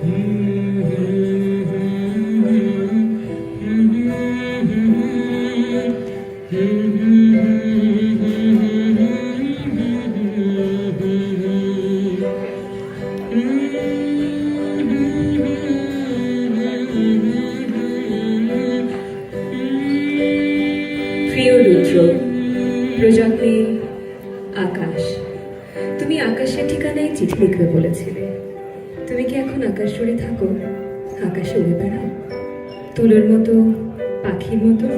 প্রিয় রুদ্র, প্রযত্নে আকাশ। তুমি আকাশের ঠিকানায় চিঠি লিখবে বলেছিলে। তুমি কি এখন আকাশ জুড়ে থাকো? আকাশে উড়ে বেড়াও তুলোর মতো, পাখির মতো?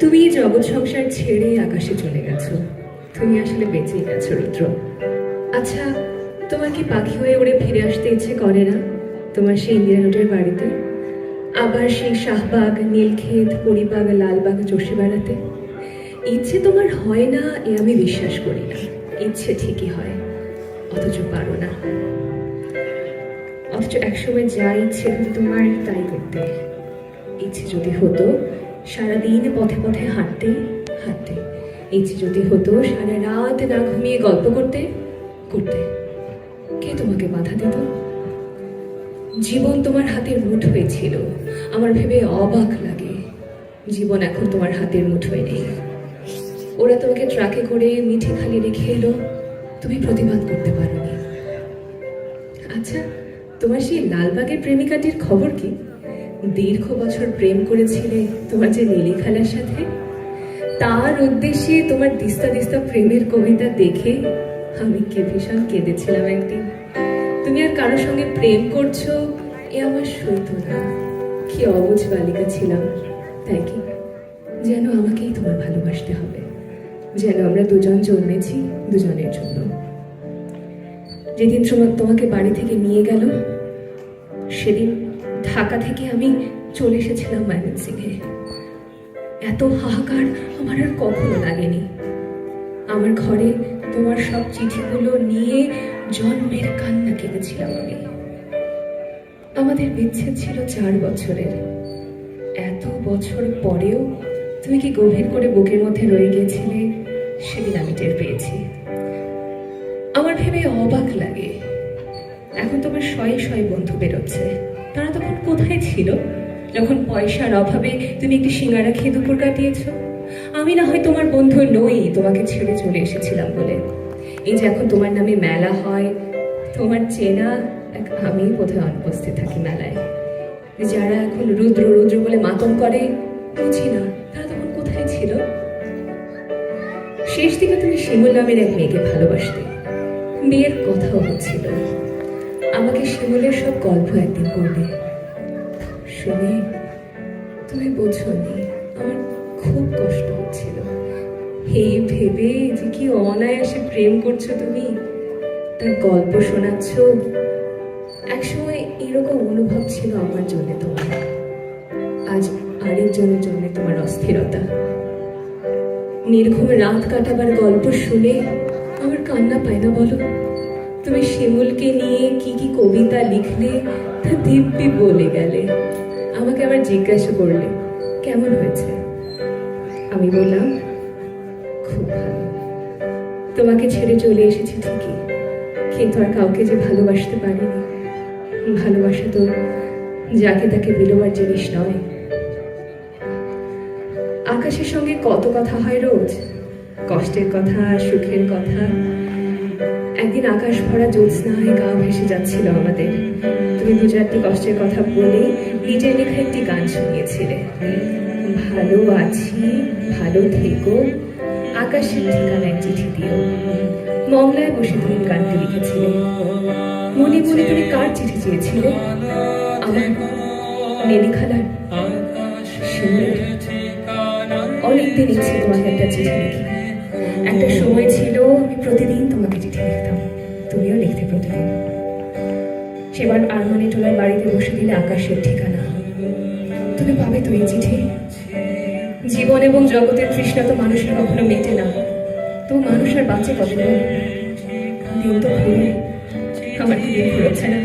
তুমি জগৎ সংসার ছেড়ে আকাশে চলে গেছো। তুমি আসলে বেঁচেই গেছো রুদ্র। আচ্ছা, তোমার কি পাখি হয়ে উড়ে ফিরে আসতে ইচ্ছে করে না তোমার সেই ইন্দিরা রোডের বাড়িতে? আবার সেই শাহবাগ, নীলক্ষেত, পরিবাগ, লালবাগ চষে বেড়াতে? ইচ্ছে তোমার হয় না এ আমি বিশ্বাস করি না। ইচ্ছে ঠিকই হয়, অথচ পারো না। অথচ একসময় যা ইচ্ছে হতো তোমার তাই করতে। ইচ্ছে যদি হতো সারাদিন পথে পথে হাঁটতে হাঁটতে, ইচ্ছে যদি হতো সারা রাত না ঘুমিয়ে গল্প করতে করতে, কে তোমাকে বাধা দিত? জীবন তোমার হাতের মুঠোয় ছিল। আমার ভেবে অবাক লাগে, জীবন এখন তোমার হাতের মুঠোয় নেই। ওরা তোমাকে ট্রাকে করে মিঠে খালি রেখে এলো, তুমি প্রতিবাদ করতে পারোনি। আচ্ছা, তোমার সেই লালবাগের প্রেমিকাটির খবর কি? দীর্ঘ বছর প্রেম করেছিলে তোমার যে নীলি খালার সাথে। তার উদ্দেশ্যে তোমার দিস্তা দিস্তা প্রেমের কবিতা দেখে আমি কি ভীষণ কেঁদেছিলাম একদিন। তুমি আর কারোর সঙ্গে প্রেম করছো এ আমার সইতো না। কি অবুঝ বালিকা ছিলাম, তাই কি? যেন আমাকেই তোমার ভালোবাসতে হবে, যেন আমরা দুজন জন্মেছি দুজনের জন্য। যেদিন তোমাকে বাড়ি থেকে নিয়ে গেল, সেদিন ঢাকা থেকে আমি চলে এসেছিলাম ময়মনসিংহে। এত হাহাকার আমার আর কখনো লাগেনি। আমার ঘরে তোমার সব চিঠিগুলো নিয়ে জন্মের কান্না কেঁদেছিলাম আমি। আমাদের বিচ্ছেদ ছিল 4 বছরের। এত বছর পরেও তুমি কি গভীর করে বুকের মধ্যে রয়ে গিয়েছিলে সেদিন আমি টের পেয়েছি। আমার ভেবে অবাক লাগে, এখন তোমার শয়ে শয়ে বন্ধু বেরোচ্ছে। তারা তখন কোথায় ছিল যখন পয়সার অভাবে তুমি একটি সিঙ্গারা খেয়ে দুপুর কাটিয়েছ? আমি না হয় তোমার বন্ধু নই, তোমাকে ছেড়ে চলে এসেছিলাম বলে। এই যে এখন তোমার নামে মেলা হয়, তোমার চেনা আমি বোধহয় অনুপস্থিত থাকি মেলায়। যারা এখন রুদ্র রুদ্র বলে মাতম করে, বুঝি না তারা তখন কোথায় ছিল। শেষ দিকে তুমি শিমুল নামের এক মেয়েকে ভালোবাসতে, বিয়ের কথাও হচ্ছিল। আমাকে শিমুলের সব গল্প একদিন করবে শুনে তুমি বোঝোনি আমার খুব কষ্ট হচ্ছিল। এই ভেবে যে কি অনায়াসে প্রেম করছো তুমি, তার গল্প শোনাচ্ছ। একসময় এরকম অনুভব ছিল আমার জন্য তোমার, আজ আরেকজনের জন্য তোমার অস্থিরতা। নির্ঘুম রাত কাটাবার গল্প শুনে আমার কান্না পায় না বলো? তুমি শিমুলকে নিয়ে কি কি কবিতা লিখলে তা দিব্যি বলে গেলে। আমাকে আবার জিজ্ঞাসা করলে কেমন হয়েছে। আমি বললাম খুব ভালো। তোমাকে ছেড়ে চলে এসেছি ঠিকই, কিন্তু আর কাউকে যে ভালোবাসতে পারিনি। ভালোবাসা তো যাকে তাকে বিলোবার জিনিস নয়। আকাশের সঙ্গে কত কথা হয় রোজ, কষ্টের কথা, সুখের কথা। একদিন আকাশ ভরা জ্যোৎস্নায় গা ভেসে যাচ্ছিল আমাদের। তুমি 2-4টি কষ্টের কথা বলে নিজের লেখা একটি গান শুনিয়েছিলে। ভালো আছি, ভালো থেকো, আকাশের ঠিকানায় চিঠি দিও। মংলায় বসে তুমি গানটি লিখেছিলে। মনে মনে তুমি কার চিঠি চেয়েছিলে? আমার, নীলি খালার, শিমুলের। অনেকদিন ইচ্ছে তোমাকে একটা চিঠি লিখি। একটা সময় ছিল আমি প্রতিদিন তোমাকে চিঠি লিখতাম, তুমিও লিখতে প্রতিদিন। সেবার আরমানি টোলার বাড়িতে বসে দিলে আকাশের ঠিকানা। তুমি পাবে তো এই চিঠি। জীবন এবং জগতের তৃষ্ণা তো মানুষের কখনো মেটে না, তো মানুষ আর বাঁচে কতদিন? দিন তো ঘুরে, আমার কি দিন ঘুরেছে না?